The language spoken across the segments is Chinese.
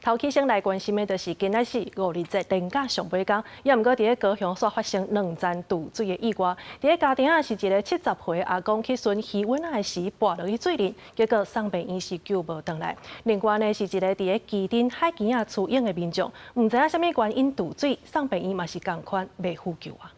头起先来关心的，就是今仔是5日节连假上尾天，也毋过伫咧高雄所发生2层堵水的意外。伫咧家庭啊是一个70岁阿公去寻鱼尾仔时跌落去水里，结果送病院是救无回来。另外呢是一个伫咧基丁海墘啊出泳的民众，毋知影啥物原因堵水，送病院嘛是共款未呼救啊。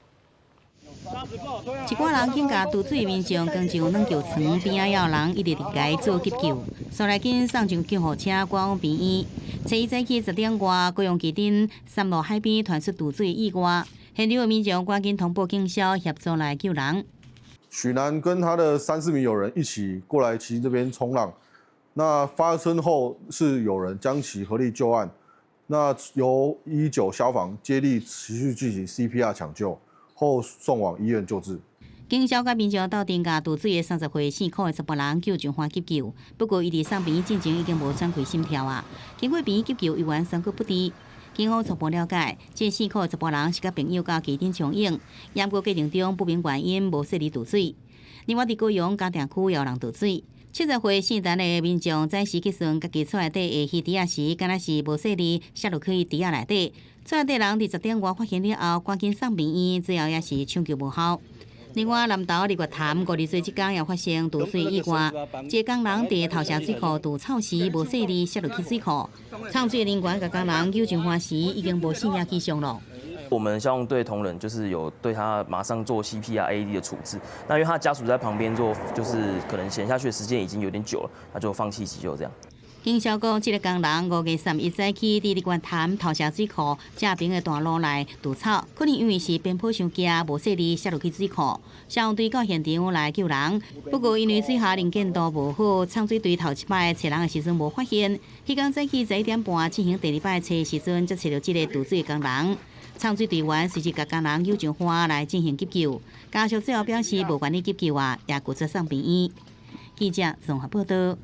一寡人警觉堵水民众刚上软桥床边仔有人一直伫家做急救，所来紧送上救护车赶往病院。初一早起10点外，高雄基丁3路海边传出堵水意外，现场的民众赶紧通报警消协助来救人。许男跟他的3、4名友人一起过来其这边冲浪，那发生后是有人将其合力救案，那由119消防接力持续进行 CPR 抢救。 后送往医院救治。警消甲民众斗阵甲堵水的30岁4口的查甫人救上花急救，不过伊伫送病院进前已经无喘气心跳啊。经过病院急救，依然伤骨不治。警方初步了解，这4口的查甫人是甲朋友到基丁冲泳，也过过程中不明原因无顺利堵水。另外，伫高雄嘉定区也有人堵水。70岁姓陈的民众早时去顺家己厝内底的鱼池仔时，敢若是无顺利摔落去池仔内底。 厝内底人伫10点外发现了后，赶紧送病院，最后也是抢救无效。另外，南投日月潭5日水即天也发生堵水意外，一个工人伫头城水库堵草时无顺利摔落去水库，唱水人员甲工人救上岸时已经无性命迹象了。 我们消防队同仁就是有对他马上做 CPR AED 的处置，那因为他家属在旁边做，就是可能潜下去的时间已经有点久了，他就放弃急救这样。 警消讲，这个工人5月31早起伫日月潭头城水库正边的大路内堵草，可能因为是边坡伤惊，无顺利摔落去水库。消防队到现场来救人，不过因为水下能见度无好，唱水队头一摆找人的时阵无发现。迄天早起11点半进行第2摆找的时阵，才找到这个堵水的工人。唱水队员随即甲工人救上花来进行急救，家属最后表示无愿意急救啊，也拒绝送病院。记者综合报道。